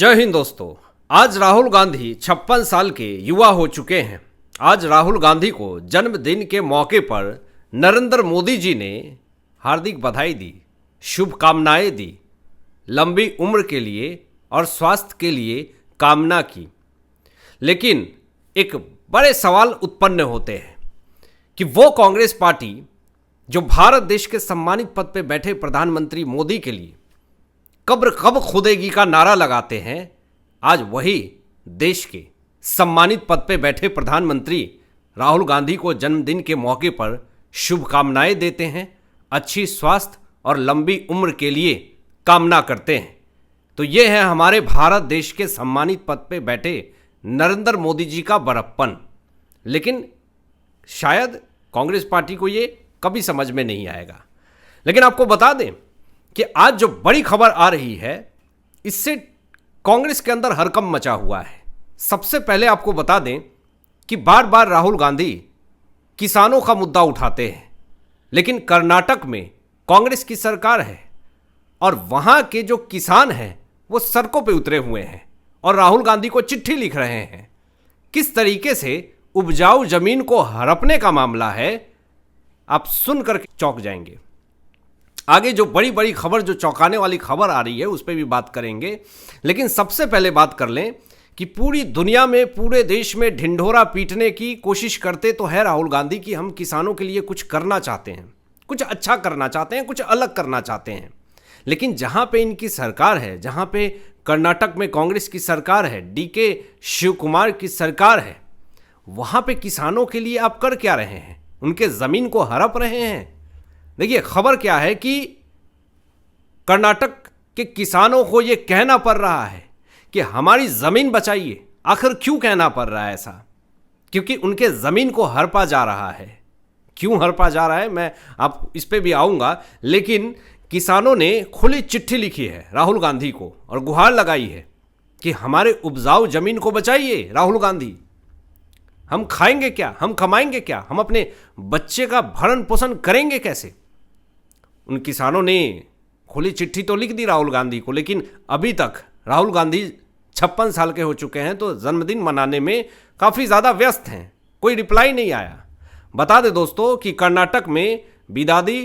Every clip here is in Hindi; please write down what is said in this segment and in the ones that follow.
जय हिंद दोस्तों। आज राहुल गांधी 56 साल के युवा हो चुके हैं। आज राहुल गांधी को जन्मदिन के मौके पर नरेंद्र मोदी जी ने हार्दिक बधाई दी, शुभकामनाएं दी, लंबी उम्र के लिए और स्वास्थ्य के लिए कामना की। लेकिन एक बड़े सवाल उत्पन्न होते हैं कि वो कांग्रेस पार्टी जो भारत देश के सम्मानित पद पर बैठे प्रधानमंत्री मोदी के लिए कब्र कब खुदेगी का नारा लगाते हैं, आज वही देश के सम्मानित पद पे बैठे प्रधानमंत्री राहुल गांधी को जन्मदिन के मौके पर शुभकामनाएं देते हैं, अच्छी स्वास्थ्य और लंबी उम्र के लिए कामना करते हैं। तो ये है हमारे भारत देश के सम्मानित पद पे बैठे नरेंद्र मोदी जी का बड़प्पन। लेकिन शायद कांग्रेस पार्टी को ये कभी समझ में नहीं आएगा। लेकिन आपको बता दें कि आज जो बड़ी खबर आ रही है, इससे कांग्रेस के अंदर हड़कंप मचा हुआ है। सबसे पहले आपको बता दें कि बार बार राहुल गांधी किसानों का मुद्दा उठाते हैं, लेकिन कर्नाटक में कांग्रेस की सरकार है और वहां के जो किसान हैं वो सड़कों पे उतरे हुए हैं और राहुल गांधी को चिट्ठी लिख रहे हैं। किस तरीके से उपजाऊ जमीन को हड़पने का मामला है, आप सुनकर चौंक जाएंगे। आगे जो बड़ी बड़ी खबर, जो चौंकाने वाली खबर आ रही है, उस पर भी बात करेंगे। लेकिन सबसे पहले बात कर लें कि पूरी दुनिया में, पूरे देश में ढिंढोरा पीटने की कोशिश करते तो है राहुल गांधी कि हम किसानों के लिए कुछ करना चाहते हैं, कुछ अच्छा करना चाहते हैं, कुछ अलग करना चाहते हैं। लेकिन जहां पे इनकी सरकार है, जहां पे कर्नाटक में कांग्रेस की सरकार है, डीके शिव कुमार की सरकार है, वहां पे किसानों के लिए आप कर क्या रहे हैं? उनके जमीन को हड़प रहे हैं। देखिए, खबर क्या है कि कर्नाटक के किसानों को यह कहना पड़ रहा है कि हमारी जमीन बचाइए। आखिर क्यों कहना पड़ रहा है ऐसा? क्योंकि उनके जमीन को हड़पा जा रहा है। क्यों हड़पा जा रहा है, मैं आप इस पे भी आऊंगा। लेकिन किसानों ने खुली चिट्ठी लिखी है राहुल गांधी को और गुहार लगाई है कि हमारे उपजाऊ जमीन को बचाइए। राहुल गांधी, हम खाएंगे क्या, हम कमाएंगे क्या, हम अपने बच्चे का भरण पोषण करेंगे कैसे? उन किसानों ने खुली चिट्ठी तो लिख दी राहुल गांधी को, लेकिन अभी तक राहुल गांधी 56 साल के हो चुके हैं तो जन्मदिन मनाने में काफ़ी ज़्यादा व्यस्त हैं। कोई रिप्लाई नहीं आया। बता दें दोस्तों कि कर्नाटक में बिदादी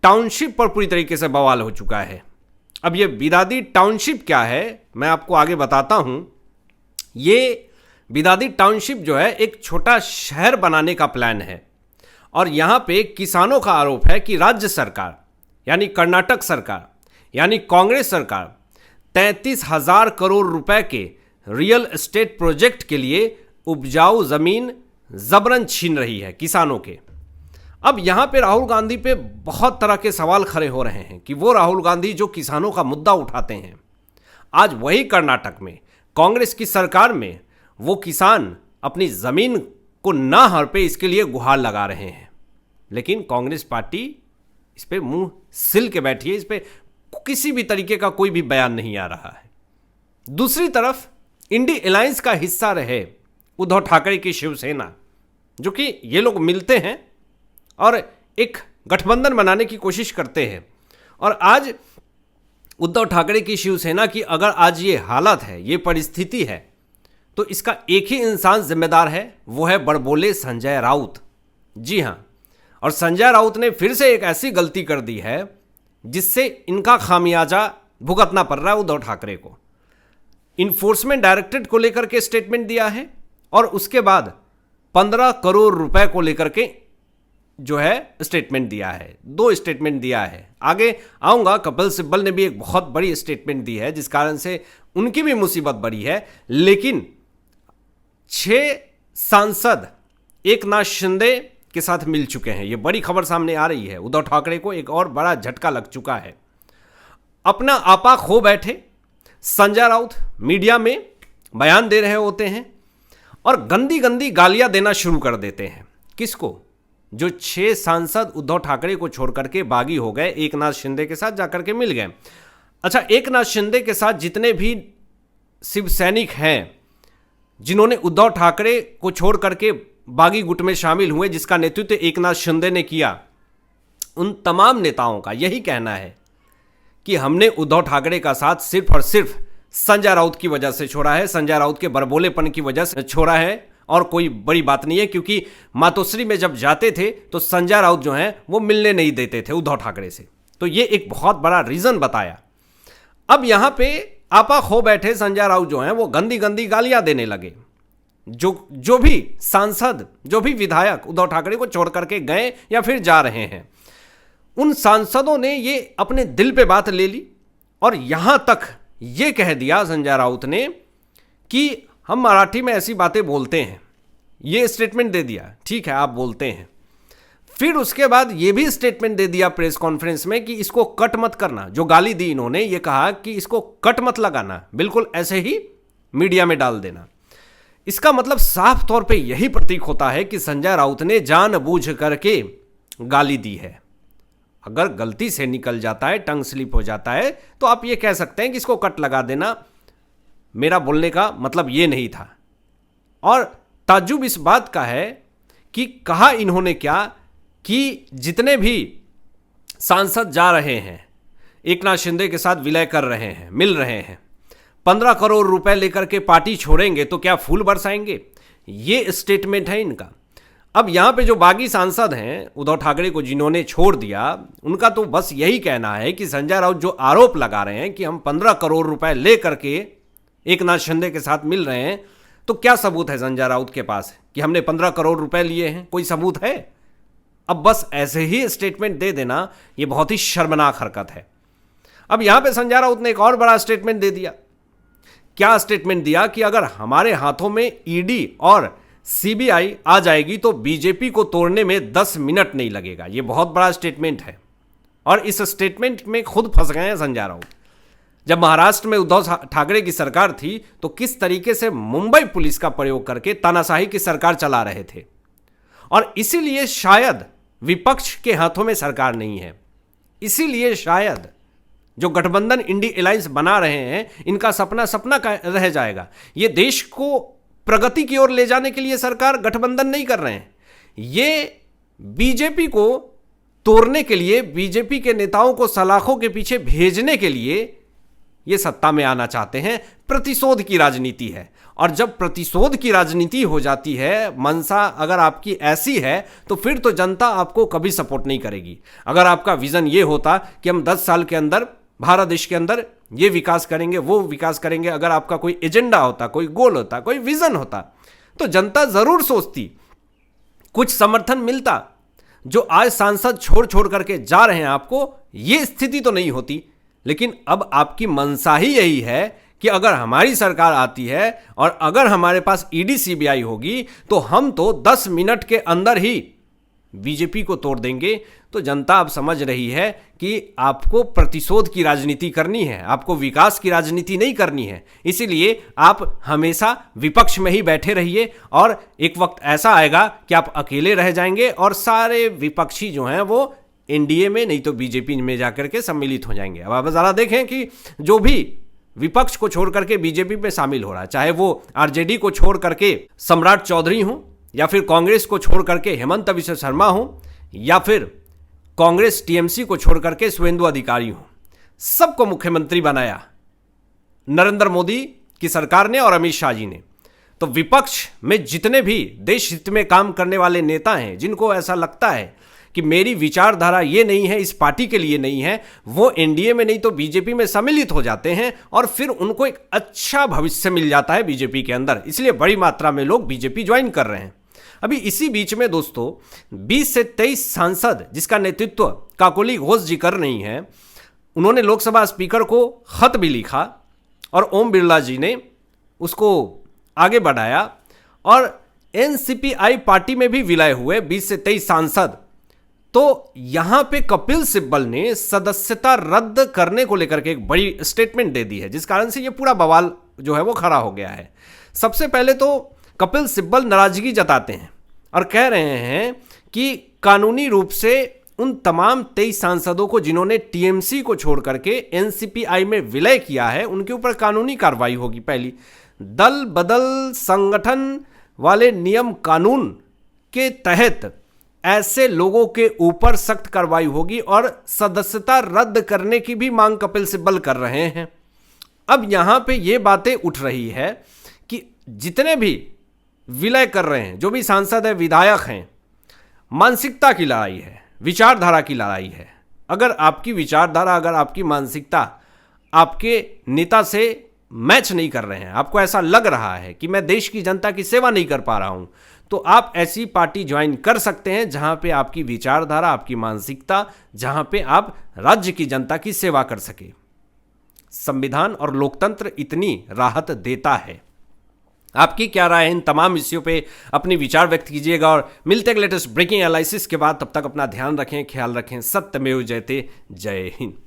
टाउनशिप पर पूरी तरीके से बवाल हो चुका है। अब ये बिदादी टाउनशिप क्या है, मैं आपको आगे बताता हूँ। ये बिदादी टाउनशिप जो है, एक छोटा शहर बनाने का प्लान है और यहाँ पे किसानों का आरोप है कि राज्य सरकार यानी कर्नाटक सरकार यानी कांग्रेस सरकार 33,000 करोड़ रुपए के रियल एस्टेट प्रोजेक्ट के लिए उपजाऊ जमीन जबरन छीन रही है किसानों के। अब यहाँ पे राहुल गांधी पे बहुत तरह के सवाल खड़े हो रहे हैं कि वो राहुल गांधी जो किसानों का मुद्दा उठाते हैं, आज वही कर्नाटक में कांग्रेस की सरकार में वो किसान अपनी ज़मीन को ना हड़पे, इसके लिए गुहार लगा रहे हैं। लेकिन कांग्रेस पार्टी इस पे मुंह सिल के बैठी है, इस पे किसी भी तरीके का कोई भी बयान नहीं आ रहा है। दूसरी तरफ इंडी अलायंस का हिस्सा रहे उद्धव ठाकरे की शिवसेना, जो कि ये लोग मिलते हैं और एक गठबंधन बनाने की कोशिश करते हैं। और आज उद्धव ठाकरे की शिवसेना की अगर आज ये हालत है, ये परिस्थिति है, तो इसका एक ही इंसान जिम्मेदार है, वो है बड़बोले संजय राउत। जी हाँ, और संजय राउत ने फिर से एक ऐसी गलती कर दी है जिससे इनका खामियाजा भुगतना पड़ रहा है उद्धव ठाकरे को। इन्फोर्समेंट डायरेक्टरेट को लेकर के स्टेटमेंट दिया है और उसके बाद 15 करोड़ रुपए को लेकर के जो है स्टेटमेंट दिया है। 2 स्टेटमेंट दिया है, आगे आऊँगा। कपिल सिब्बल ने भी एक बहुत बड़ी स्टेटमेंट दी है जिस कारण से उनकी भी मुसीबत बड़ी है। लेकिन 6 सांसद एकनाथ शिंदे के साथ मिल चुके हैं, ये बड़ी खबर सामने आ रही है। उद्धव ठाकरे को एक और बड़ा झटका लग चुका है। अपना आपा खो बैठे संजय राउत मीडिया में बयान दे रहे होते हैं और गंदी गंदी गालियां देना शुरू कर देते हैं। किसको? जो 6 सांसद उद्धव ठाकरे को छोड़ करके बागी हो गए, एकनाथ शिंदे के साथ जाकर के मिल गए। अच्छा, एकनाथ शिंदे के साथ जितने भी शिव सैनिक हैं जिन्होंने उद्धव ठाकरे को छोड़ करके बागी गुट में शामिल हुए, जिसका नेतृत्व एकनाथ शिंदे ने किया, उन तमाम नेताओं का यही कहना है कि हमने उद्धव ठाकरे का साथ सिर्फ और सिर्फ संजय राउत की वजह से छोड़ा है, संजय राउत के बड़बोलेपन की वजह से छोड़ा है, और कोई बड़ी बात नहीं है, क्योंकि मातोश्री में जब जाते थे तो संजय राउत जो हैं वो मिलने नहीं देते थे उद्धव ठाकरे से। तो ये एक बहुत बड़ा रीजन बताया। अब यहां पे आपा खो बैठे संजय राउत जो हैं वो गंदी गंदी गालियां देने लगे। जो भी सांसद, जो भी विधायक उद्धव ठाकरे को छोड़ करके गए या फिर जा रहे हैं, उन सांसदों ने ये अपने दिल पे बात ले ली और यहां तक ये कह दिया संजय राउत ने कि हम मराठी में ऐसी बातें बोलते हैं। ये स्टेटमेंट दे दिया, ठीक है आप बोलते हैं। फिर उसके बाद ये भी स्टेटमेंट दे दिया प्रेस कॉन्फ्रेंस में कि इसको कट मत करना। जो गाली दी इन्होंने, ये कहा कि इसको कट मत लगाना, बिल्कुल ऐसे ही मीडिया में डाल देना। इसका मतलब साफ तौर पे यही प्रतीक होता है कि संजय राउत ने जानबूझ करके गाली दी है। अगर गलती से निकल जाता है, टंग स्लिप हो जाता है, तो आप ये कह सकते हैं कि इसको कट लगा देना, मेरा बोलने का मतलब ये नहीं था। और ताज्जुब इस बात का है कि कहा इन्होंने क्या कि जितने भी सांसद जा रहे हैं, एकनाथ शिंदे के साथ विलय कर रहे हैं, मिल रहे हैं, 15 करोड़ रुपए लेकर के पार्टी छोड़ेंगे तो क्या फूल बरसाएंगे? ये स्टेटमेंट है इनका। अब यहां पे जो बागी सांसद हैं उद्धव ठाकरे को जिन्होंने छोड़ दिया, उनका तो बस यही कहना है कि संजय राउत जो आरोप लगा रहे हैं कि हम 15 करोड़ रुपए ले करके एकनाथ शिंदे के साथ मिल रहे हैं, तो क्या सबूत है संजय राउत के पास कि हमने 15 करोड़ रुपए लिए हैं? कोई सबूत है? अब बस ऐसे ही स्टेटमेंट दे देना, यह बहुत ही शर्मनाक हरकत है। अब यहां पे संजय राउत ने एक और बड़ा स्टेटमेंट दे दिया। क्या स्टेटमेंट दिया कि अगर हमारे हाथों में ईडी और सीबीआई आ जाएगी तो बीजेपी को तोड़ने में 10 मिनट नहीं लगेगा। यह बहुत बड़ा स्टेटमेंट है और इस स्टेटमेंट में खुद फंस गए हैं संजय राउत। जब महाराष्ट्र में उद्धव ठाकरे की सरकार थी तो किस तरीके से मुंबई पुलिस का प्रयोग करके तानाशाही की सरकार चला रहे थे, और इसीलिए शायद विपक्ष के हाथों में सरकार नहीं है, इसीलिए शायद जो गठबंधन इंडी अलायंस बना रहे हैं, इनका सपना सपना रह जाएगा। ये देश को प्रगति की ओर ले जाने के लिए सरकार गठबंधन नहीं कर रहे हैं, ये बीजेपी को तोड़ने के लिए, बीजेपी के नेताओं को सलाखों के पीछे भेजने के लिए ये सत्ता में आना चाहते हैं। प्रतिशोध की राजनीति है, और जब प्रतिशोध की राजनीति हो जाती है, मंशा अगर आपकी ऐसी है, तो फिर तो जनता आपको कभी सपोर्ट नहीं करेगी। अगर आपका विजन ये होता कि हम 10 साल के अंदर भारत देश के अंदर ये विकास करेंगे, वो विकास करेंगे, अगर आपका कोई एजेंडा होता, कोई गोल होता, कोई विजन होता, तो जनता जरूर सोचती, कुछ समर्थन मिलता। जो आज सांसद छोड़ छोड़ करके जा रहे हैं आपको, ये स्थिति तो नहीं होती। लेकिन अब आपकी मंशा ही यही है कि अगर हमारी सरकार आती है और अगर हमारे पास ईडी सीबीआई होगी तो हम तो 10 मिनट के अंदर ही बीजेपी को तोड़ देंगे। तो जनता अब समझ रही है कि आपको प्रतिशोध की राजनीति करनी है, आपको विकास की राजनीति नहीं करनी है। इसीलिए आप हमेशा विपक्ष में ही बैठे रहिए, और एक वक्त ऐसा आएगा कि आप अकेले रह जाएंगे और सारे विपक्षी जो हैं वो एनडीए में, नहीं तो बीजेपी में जाकर के सम्मिलित हो जाएंगे। अब आप जरा देखें कि जो भी विपक्ष को छोड़ करके बीजेपी में शामिल हो रहा है, चाहे वो आरजेडी को छोड़ करके सम्राट चौधरी हो, या फिर कांग्रेस को छोड़ करके हेमंत बिश्व शर्मा हो, या फिर कांग्रेस टीएमसी को छोड़ करके शुवेंदु अधिकारी हो, सबको मुख्यमंत्री बनाया नरेंद्र मोदी की सरकार ने और अमित शाह जी ने। तो विपक्ष में जितने भी देश हित में काम करने वाले नेता हैं, जिनको ऐसा लगता है कि मेरी विचारधारा ये नहीं है, इस पार्टी के लिए नहीं है, वो एनडीए में नहीं तो बीजेपी में सम्मिलित हो जाते हैं, और फिर उनको एक अच्छा भविष्य मिल जाता है बीजेपी के अंदर। इसलिए बड़ी मात्रा में लोग बीजेपी ज्वाइन कर रहे हैं। अभी इसी बीच में दोस्तों 20 से 23 सांसद जिसका नेतृत्व काकोली घोष जी कर रही हैं, उन्होंने लोकसभा स्पीकर को खत भी लिखा और ओम बिरला जी ने उसको आगे बढ़ाया, और एनसीपी पार्टी में भी विलय हुए 20 से 23 सांसद। तो यहां पे कपिल सिब्बल ने सदस्यता रद्द करने को लेकर के एक बड़ी स्टेटमेंट दे दी है, जिस कारण से ये पूरा बवाल जो है वो खड़ा हो गया है। सबसे पहले तो कपिल सिब्बल नाराजगी जताते हैं और कह रहे हैं कि कानूनी रूप से उन तमाम 23 सांसदों को जिन्होंने टीएमसी को छोड़ करके एनसीपी में विलय किया है, उनके ऊपर कानूनी कार्रवाई होगी। पहली, दल बदल संगठन वाले नियम कानून के तहत ऐसे लोगों के ऊपर सख्त कार्रवाई होगी, और सदस्यता रद्द करने की भी मांग कपिल सिब्बल कर रहे हैं। अब यहां पे ये बातें उठ रही है कि जितने भी विलय कर रहे हैं, जो भी सांसद है, विधायक हैं, मानसिकता की लड़ाई है, विचारधारा की लड़ाई है। अगर आपकी विचारधारा, अगर आपकी मानसिकता आपके नेता से मैच नहीं कर रहे हैं, आपको ऐसा लग रहा है कि मैं देश की जनता की सेवा नहीं कर पा रहा हूं, तो आप ऐसी पार्टी ज्वाइन कर सकते हैं जहां पे आपकी विचारधारा, आपकी मानसिकता, जहां पे आप राज्य की जनता की सेवा कर सके। संविधान और लोकतंत्र इतनी राहत देता है। आपकी क्या राय है इन तमाम विषयों पे? अपनी विचार व्यक्त कीजिएगा और मिलते हैं लेटेस्ट ब्रेकिंग एनालिसिस के बाद। तब तक अपना ध्यान रखें, ख्याल रखें। सत्यमेव जयते। जय हिंद।